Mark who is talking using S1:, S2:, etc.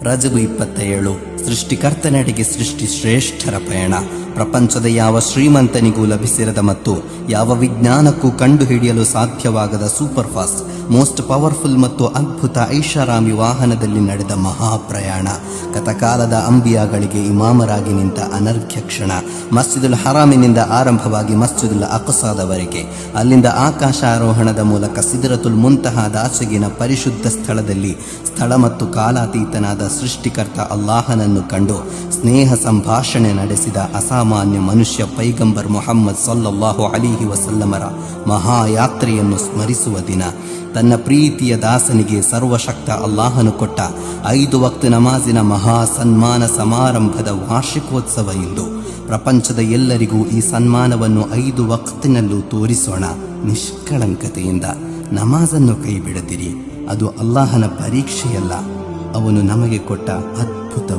S1: ರಜಬು 27 ಸೃಷ್ಟಿಕರ್ತನೆಡೆಗೆ ಸೃಷ್ಟಿ ಶ್ರೇಷ್ಠರ ಪಯಣ. ಪ್ರಪಂಚದ ಯಾವ ಶ್ರೀಮಂತನಿಗೂ ಲಭಿಸಿರದ ಮತ್ತು ಯಾವ ವಿಜ್ಞಾನಕ್ಕೂ ಕಂಡುಹಿಡಿಯಲು ಸಾಧ್ಯವಾಗದ ಸೂಪರ್ ಫಾಸ್ಟ್, ಮೋಸ್ಟ್ ಪವರ್ಫುಲ್ ಮತ್ತು ಅದ್ಭುತ ಐಷಾರಾಮಿ ವಾಹನದಲ್ಲಿ ನಡೆದ ಮಹಾಪ್ರಯಾಣ. ಕಥಕಾಲದ ಅಂಬಿಯಾಗಳಿಗೆ ಇಮಾಮರಾಗಿ ನಿಂತ ಅನರ್ಘ್ಯ ಕ್ಷಣ. ಮಸ್ಜಿದುಲ್ ಹರಾಮಿನಿಂದ ಆರಂಭವಾಗಿ ಮಸ್ಜಿದುಲ್ ಅಕ್ಸಾದವರೆಗೆ, ಅಲ್ಲಿಂದ ಆಕಾಶಾರೋಹಣದ ಮೂಲಕ ಸಿದ್ರತುಲ್ ಮುಂತಹಾದಾಚೆಗಿನ ಪರಿಶುದ್ಧ ಸ್ಥಳದಲ್ಲಿ ಸ್ಥಳ ಮತ್ತು ಕಾಲಾತೀತನಾದ ಸೃಷ್ಟಿಕರ್ತ ಅಲ್ಲಾಹನನ್ನು ಕಂಡು ಸ್ನೇಹ ಸಂಭಾಷಣೆ ನಡೆಸಿದ ಅಸಾಮಾನ್ಯ ಮನುಷ್ಯ ಪೈಗಂಬರ್ ಮುಹಮ್ಮದ್ ಸಲ್ಲಲ್ಲಾಹು ಅಲೈಹಿ ವಸಲ್ಲಮರ ಮಹಾಯಾತ್ರೆಯನ್ನು ಸ್ಮರಿಸುವ ದಿನ. ತನ್ನ ಪ್ರೀತಿಯ ದಾಸನಿಗೆ ಸರ್ವಶಕ್ತ ಅಲ್ಲಾಹನು ಕೊಟ್ಟ 5 ವಕ್ತ್ ನಮಾಜಿನ ಮಹಾ ಸನ್ಮಾನ ಸಮಾರಂಭದ ವಾರ್ಷಿಕೋತ್ಸವ ಇಂದು. ಪ್ರಪಂಚದ ಎಲ್ಲರಿಗೂ ಈ ಸನ್ಮಾನವನ್ನು 5 ವಕ್ತಿನಲ್ಲೂ ತೋರಿಸೋಣ ನಿಷ್ಕಳಂಕತೆಯಿಂದ. ನಮಾಜನ್ನು ಕೈ ಬಿಡದಿರಿ, ಅದು ಅಲ್ಲಾಹನ ಪರೀಕ್ಷೆಯಲ್ಲ, ಅವನು ನಮಗೆ ಕೊಟ್ಟ ಅದ್ಭುತ